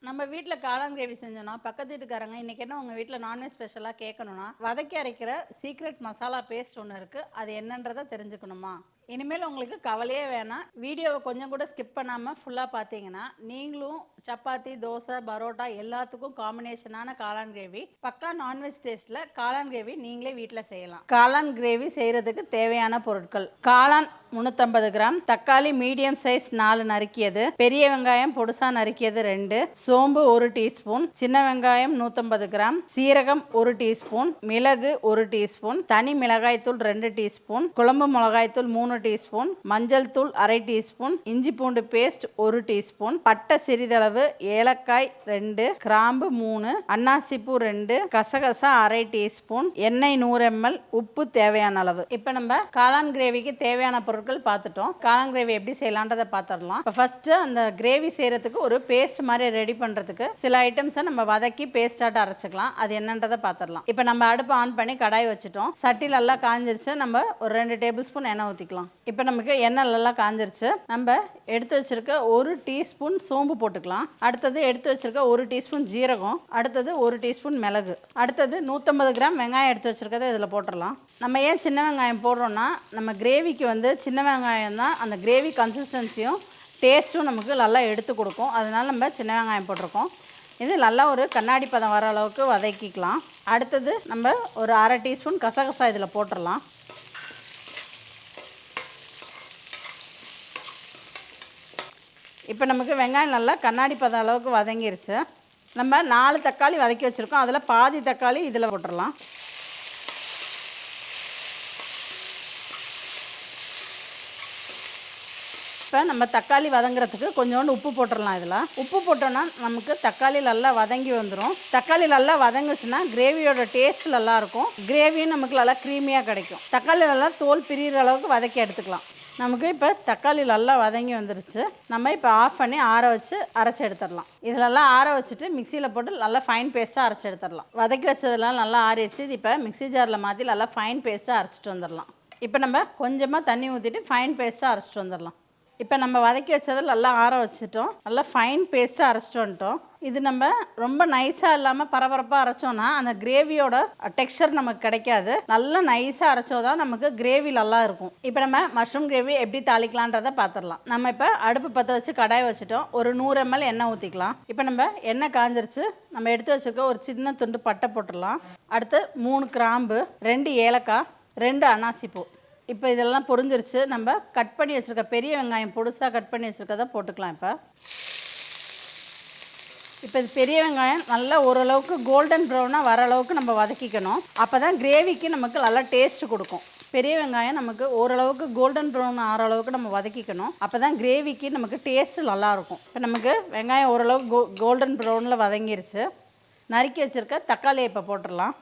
நம்ம வீட்ல காளான் கிரேவி செஞ்சோம்னா, பக்கத்து வீட்டுக்காரங்க இன்னைக்கு என்ன உங்க வீட்ல நான்வெஜ் ஸ்பெஷலா கேட்கணும்னா, வதக்கி அரைக்கிற சீக்ரெட் மசாலா பேஸ்ட் ஒண்ணு இருக்கு. அது என்னன்றத தெரிஞ்சுக்கணுமா? இனிமேல் உங்களுக்கு கவலையே வேணாம். வீடியோவ கொஞ்சம் கூட ஸ்கிப் பண்ணாம ஃபுல்லா பார்த்தீங்கன்னா, நீங்களும் சப்பாத்தி, தோசை, பரோட்டா எல்லாத்துக்கும் காம்பினேஷனான காளான் கிரேவி, பக்கா நான்வெஜ் டேஸ்ட்ல காளான் கிரேவி நீங்களே வீட்ல செய்யலாம். காளான் கிரேவி செய்யறதுக்கு தேவையான பொருட்கள்: காளான் 350 கிராம், தக்காளி மீடியம் சைஸ் 4 நறுக்கியது, பெரிய வெங்காயம் பொடுசா நறுக்கியது 2, சோம்பு 1 டீஸ்பூன், சின்ன வெங்காயம் 150 கிராம், சீரகம் 1 டீஸ்பூன், மிளகு 1 டீஸ்பூன், தனி மிளகாய்த்தூள் 2 டீஸ்பூன், குழம்பு மிளகாய்த்தூள் 3 டீஸ்பூன், மஞ்சள் தூள் அரை டீஸ்பூன், இஞ்சி பூண்டு பேஸ்ட் 1 டீஸ்பூன், பட்டை சிறிதளவு, ஏலக்காய் 2, கிராம்பு 3, அன்னாசிப்பூ 2, கசகசா அரை டீஸ்பூன், எண்ணெய் 100 ml, உப்பு தேவையான அளவு. இப்போ நம்ம காளான் கிரேவிக்கு தேவையான பொருட்கள் பார்த்துட்டோம். காளான் கிரேவி எப்படி செய்யலான்றதை பார்த்துடலாம். இப்போ ஃபர்ஸ்ட் அந்த கிரேவி செய்யறதுக்கு ஒரு பேஸ்ட் மாதிரி ரெடி பண்றதுக்கு சில ஐட்டம்ஸை நம்ம வதக்கி பேஸ்டாட்ட அரைச்சிக்கலாம். அது என்னன்றதை பார்த்துடலாம். இப்போ நம்ம அடுப்பு ஆன் பண்ணி கடாய் வச்சுட்டோம். சட்டி நல்லா காஞ்சிருச்சு. நம்ம ஒரு 2 டேபிள் ஸ்பூன் எண்ணெய் ஊற்றிக்கலாம். இப்போ நமக்கு எண்ணெய் நல்லா காஞ்சிருச்சு. நம்ம எடுத்து வச்சிருக்க 1 டீஸ்பூன் சோம்பு போட்டுக்கலாம். அடுத்தது எடுத்து வச்சிருக்க 1 டீஸ்பூன் ஜீரகம், அடுத்தது 1 டீஸ்பூன் மிளகு, அடுத்தது 150 கிராம் வெங்காயம் எடுத்து வச்சிருக்கதை இதில் போட்டுடலாம். நம்ம ஏன் சின்ன வெங்காயம் போடுறோம்னா, நம்ம கிரேவிக்கு வந்து சின்ன வெங்காயம் தான் அந்த கிரேவி கன்சிஸ்டன்சியும் டேஸ்ட்டும் நமக்கு நல்லா எடுத்து கொடுக்கும். அதனால நம்ம சின்ன வெங்காயம் போட்டிருக்கோம். இது நல்லா ஒரு கண்ணாடி பதம் வர அளவுக்கு வதக்கிக்கலாம். அடுத்தது நம்ம ஒரு அரை டீஸ்பூன் கசகசா இதில் போட்டுடலாம். இப்போ நமக்கு வெங்காயம் நல்லா கண்ணாடி பதம் அளவுக்கு வதங்கிருச்சு. நம்ம 4 தக்காளி வதக்கி வச்சுருக்கோம். அதில் பாதி தக்காளி இதில் போட்டுடலாம். இப்போ நம்ம தக்காளி வதங்குறதுக்கு கொஞ்சோண்டு உப்பு போட்டுடலாம். இதில் உப்பு போட்டோன்னா நமக்கு தக்காளி நல்லா வதங்கி வந்துடும். தக்காளி நல்லா வதங்குச்சுன்னா கிரேவியோட டேஸ்ட் நல்லாயிருக்கும். கிரேவியும் நமக்கு நல்லா க்ரீமியாக கிடைக்கும். தக்காளி நல்லா தோல் பிரிகிற அளவுக்கு வதக்கி எடுத்துக்கலாம். நமக்கு இப்போ தக்காளி நல்லா வதங்கி வந்துருச்சு. நம்ம இப்போ ஆஃப் பண்ணி ஆற வச்சு அரைச்சி எடுத்துடலாம். இதிலெல்லாம் ஆற வச்சுட்டு மிக்சியில் போட்டு நல்லா ஃபைன் பேஸ்ட்டாக அரைச்சி எடுத்துடலாம். வதக்கி வச்சதெல்லாம் நல்லா ஆறிடுச்சு. இது இப்போ மிக்சி ஜாரில் மாற்றி நல்லா ஃபைன் பேஸ்ட்டாக அரைச்சிட்டு வந்துடலாம். இப்போ நம்ம கொஞ்சமாக தண்ணி ஊற்றிட்டு ஃபைன் பேஸ்ட்டாக அரைச்சிட்டு வந்துடலாம். இப்போ நம்ம வதக்கி வச்சதை நல்லா ஆற வச்சுட்டோம். நல்லா ஃபைன் பேஸ்ட்டாக அரைச்சிட்டு வந்துட்டோம். இது நம்ம ரொம்ப நைஸாக இல்லாமல் பரபரப்பாக அரைச்சோன்னா அந்த கிரேவியோட டெக்ஸ்சர் நமக்கு கிடைக்காது. நல்லா நைஸாக அரைச்சோதான் நமக்கு கிரேவி நல்லா இருக்கும். இப்போ நம்ம மஷ்ரூம் கிரேவி எப்படி தாளிக்கலான்றதை பார்த்துடலாம். நம்ம இப்போ அடுப்பு பற்ற வச்சு கடாய் வச்சுட்டோம். ஒரு 100 ml எண்ணெய் ஊற்றிக்கலாம். இப்போ நம்ம எண்ணெய் காஞ்சிருச்சு. நம்ம எடுத்து வச்சுருக்க ஒரு சின்ன துண்டு பட்டை போட்டுடலாம். அடுத்து 3 கிராம்பு, 2 ஏலக்காய், 2 அன்னாசிப்பூ. இப்போ இதெல்லாம் பொரிஞ்சிருச்சு. நம்ம கட் பண்ணி வச்சுருக்க பெரிய வெங்காயம் பொடுசாக கட் பண்ணி வச்சுருக்கதை போட்டுக்கலாம். இப்போ இது பெரிய வெங்காயம் நல்லா ஓரளவுக்கு கோல்டன் ப்ரௌனாக வர அளவுக்கு நம்ம வதக்கிக்கணும். அப்போ தான் கிரேவிக்கு நமக்கு நல்லா டேஸ்ட்டு கொடுக்கும். பெரிய வெங்காயம் நமக்கு ஓரளவுக்கு கோல்டன் ப்ரௌன் ஆகிற அளவுக்கு நம்ம வதக்கிக்கணும். அப்போ தான் கிரேவிக்கு நமக்கு டேஸ்ட்டு நல்லாயிருக்கும். இப்போ நமக்கு வெங்காயம் ஓரளவுக்கு கோல்டன் ப்ரௌனில் வதங்கிருச்சு. நறுக்கி வச்சுருக்க தக்காளியை இப்போ போட்டுடலாம்.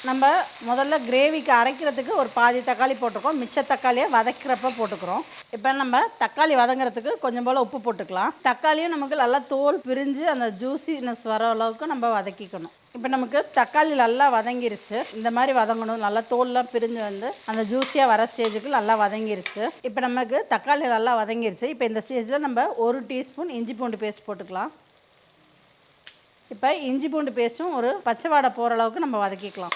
நம்ம முதல்ல கிரேவிக்கு அரைக்கிறதுக்கு ஒரு பாதி தக்காளி போட்டிருக்கோம். மிச்ச தக்காளியை வதக்கிறப்ப போட்டுக்கிறோம். இப்போ நம்ம தக்காளி வதங்குறதுக்கு கொஞ்சம் போல் உப்பு போட்டுக்கலாம். தக்காளியும் நமக்கு நல்லா தோல் பிரிஞ்சு அந்த ஜூசினஸ் வர அளவுக்கு நம்ம வதக்கிக்கணும். இப்போ நமக்கு தக்காளி நல்லா வதங்கிருச்சு. இந்த மாதிரி வதங்கணும். நல்லா தோல்லாம் பிரிஞ்சு வந்து அந்த ஜூஸியாக வர ஸ்டேஜுக்கு நல்லா வதங்கிருச்சு. இப்போ நமக்கு தக்காளி நல்லா வதங்கிருச்சு. இப்போ இந்த ஸ்டேஜில் நம்ம 1 டீஸ்பூன் இஞ்சி பூண்டு பேஸ்ட் போட்டுக்கலாம். இப்போ இஞ்சி பூண்டு பேஸ்ட்டும் ஒரு பச்சை வாடை போகிற அளவுக்கு நம்ம வதக்கிக்கலாம்.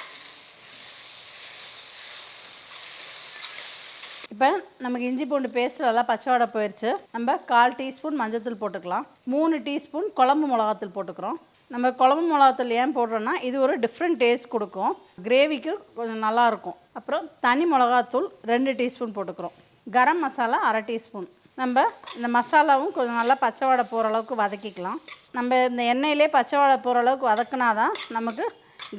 இப்போ நமக்கு இஞ்சி பூண்டு பேஸ்ட் நல்லா பச்சை வாடை போயிடுச்சு. நம்ம 1/4 டீஸ்பூன் மஞ்சள்தூள் போட்டுக்கலாம். 3 டீஸ்பூன் குழம்பு மிளகாத்தூள் போட்டுக்கிறோம். நம்ம குழம்பு மிளகாத்தூள் ஏன் போடுறோன்னா, இது ஒரு டிஃப்ரெண்ட் டேஸ்ட் கொடுக்கும். கிரேவிக்கு கொஞ்சம் நல்லாயிருக்கும். அப்புறம் தனி மிளகாத்தூள் 2 டீஸ்பூன் போட்டுக்கிறோம். கரம் மசாலா அரை டீஸ்பூன். நம்ம இந்த மசாலாவும் கொஞ்சம் நல்லா பச்சை வாடை போகிற அளவுக்கு வதக்கிக்கலாம். நம்ம இந்த எண்ணெயிலே பச்சை வாடை போகிற அளவுக்கு வதக்குனா தான் நமக்கு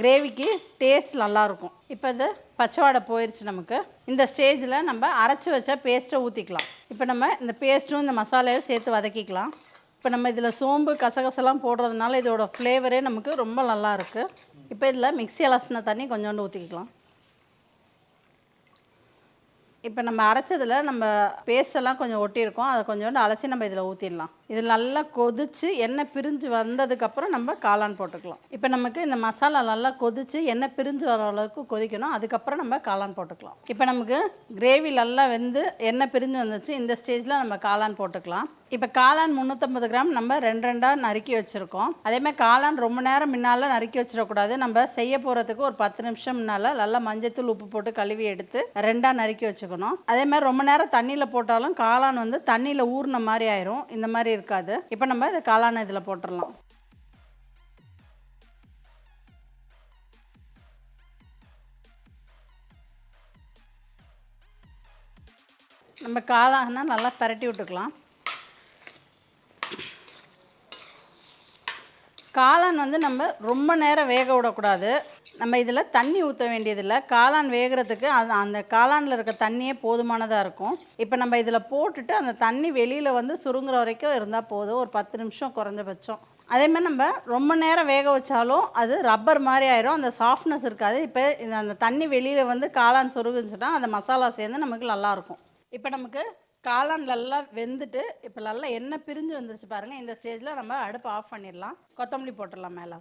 கிரேவிக்கு டேஸ்ட் நல்லாயிருக்கும். இப்போ இந்த பச்சை வாடை போயிடுச்சு. நமக்கு இந்த ஸ்டேஜில் நம்ம அரைச்சி வச்ச பேஸ்ட்டை ஊற்றிக்கலாம். இப்போ நம்ம இந்த பேஸ்ட்டும் இந்த மசாலையும் சேர்த்து வதக்கிக்கலாம். இப்போ நம்ம இதில் சோம்பு கசகசெல்லாம் போடுறதுனால இதோட ஃப்ளேவரே நமக்கு ரொம்ப நல்லா இருக்குது. இப்போ இதில் மிக்ஸி அலசின தண்ணி கொஞ்சோண்டு ஊற்றிக்கலாம். இப்போ நம்ம அரைச்சதில் நம்ம பேஸ்டெல்லாம் கொஞ்சம் ஒட்டியிருக்கோம். அதை கொஞ்சோண்டு அலசி நம்ம இதில் ஊற்றிடலாம். இது நல்லா கொதித்து எண்ணெய் பிரிஞ்சு வந்ததுக்கப்புறம் நம்ம காளான் போட்டுக்கலாம். இப்போ நமக்கு இந்த மசாலா நல்லா கொதித்து எண்ணெய் பிரிஞ்சு வர அளவுக்கு கொதிக்கணும். அதுக்கப்புறம் நம்ம காளான் போட்டுக்கலாம். இப்போ நமக்கு கிரேவி நல்லா வெந்து எண்ணெய் பிரிஞ்சு வந்துச்சு. இந்த ஸ்டேஜில் நம்ம காளான் போட்டுக்கலாம். இப்போ காளான் 350 கிராம் நம்ம 2 நறுக்கி வச்சுருக்கோம். அதேமாதிரி காளான் ரொம்ப நேரம் முன்னால் நறுக்கி வச்சிடக்கூடாது. நம்ம செய்ய போகிறதுக்கு ஒரு 10 நிமிஷம் முன்னால் நல்லா மஞ்சத்தூள் உப்பு போட்டு கழுவி எடுத்து 2 நறுக்கி வச்சுக்கணும். அதேமாதிரி ரொம்ப நேரம் தண்ணியில் போட்டாலும் காளான் வந்து தண்ணியில் ஊறின மாதிரி ஆயிரும். இந்த மாதிரி இருக்காது. இப்போ நம்ம இந்த காளானை இதில் போட்டுடலாம். நம்ம காளானை நல்லா பரட்டி விட்டுக்கலாம். காளான் வந்து நம்ம ரொம்ப நேரம் வேக விடக்கூடாது. நம்ம இதில் தண்ணி ஊற்ற வேண்டியதில்லை. காளான் வேகிறதுக்கு அந்த காளானில் இருக்க தண்ணியே போதுமானதாக இருக்கும். இப்போ நம்ம இதில் போட்டுட்டு அந்த தண்ணி வெளியில் வந்து சுருங்குற வரைக்கும் இருந்தால் போதும். ஒரு 10 நிமிஷம் குறைஞ்சபட்சம். அதேமாதிரி நம்ம ரொம்ப நேரம் வேக வச்சாலும் அது ரப்பர் மாதிரி ஆயிரும். அந்த சாஃப்ட்னஸ் இருக்காது. இப்போ அந்த தண்ணி வெளியில் வந்து காளான் சுருங்குச்சுன்னா அந்த மசாலா சேர்ந்து நமக்கு நல்லாயிருக்கும். இப்போ நமக்கு காளான் நல்லா வெந்துட்டு இப்போ நல்லா எண்ணெய் பிரிஞ்சு வந்துருச்சு பாருங்கள். இந்த ஸ்டேஜில் நம்ம அடுப்பு ஆஃப் பண்ணிடலாம். கொத்தமல்லி போட்டுடலாம் மேலே.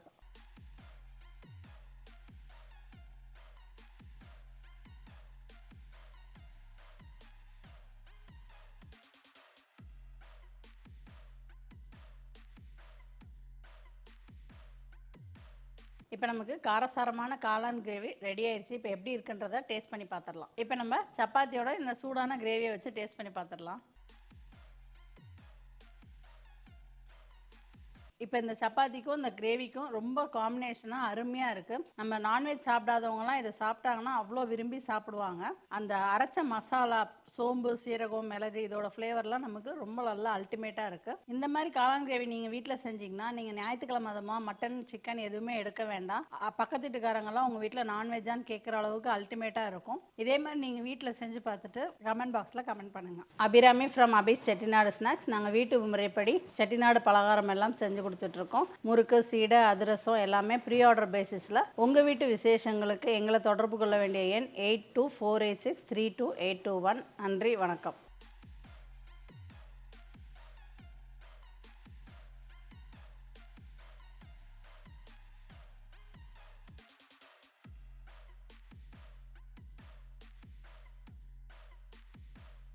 இப்போ நமக்கு காரசாரமான காளான் கிரேவி ரெடி ஆயிடுச்சு. இப்போ எப்படி இருக்குன்றதை டேஸ்ட் பண்ணி பார்த்துடலாம். இப்போ நம்ம சப்பாத்தியோட இந்த சூடான கிரேவியை வச்சு டேஸ்ட் பண்ணி பார்த்துடலாம். இப்போ இந்த சப்பாத்திக்கும் இந்த கிரேவிக்கும் ரொம்ப காம்பினேஷனாக அருமையாக இருக்குது. நம்ம நான்வெஜ் சாப்பிடாதவங்கலாம் இதை சாப்பிட்டாங்கன்னா அவ்வளோ விரும்பி சாப்பிடுவாங்க. அந்த அரைச்ச மசாலா, சோம்பு, சீரகம், மிளகு இதோட ஃப்ளேவர்லாம் நமக்கு ரொம்ப நல்லா அல்டிமேட்டாக இருக்குது. இந்த மாதிரி காளான் கிரேவி நீங்கள் வீட்டில் செஞ்சிங்கன்னா நீங்கள் ஞாயிற்றுக்கிழமை அதுமா மட்டன், சிக்கன் எதுவுமே எடுக்க வேண்டாம். பக்கத்து வீட்டுக்காரங்களாம் உங்கள் வீட்டில் நான்வெஜ்ஜான்னு கேட்குற அளவுக்கு அல்டிமேட்டாக இருக்கும். இதே மாதிரி நீங்கள் வீட்டில் செஞ்சு பார்த்துட்டு கமெண்ட் பாக்ஸில் கமெண்ட் பண்ணுங்கள். Abirami from Abi's Chettinad snacks. நாங்கள் வீட்டு முறைப்படி செட்டிநாடு பலகாரம் எல்லாம் செஞ்சு கொடுத்துட்ருக்கோம். முறுக்கு, சீடை, அதிரசம் எல்லாமே ப்ரீ ஆர்டர் பேசிஸில். உங்கள் வீட்டு விசேஷங்களுக்கு எங்களை தொடர்பு கொள்ள வேண்டிய எண் 8248632821. நன்றி, வணக்கம்.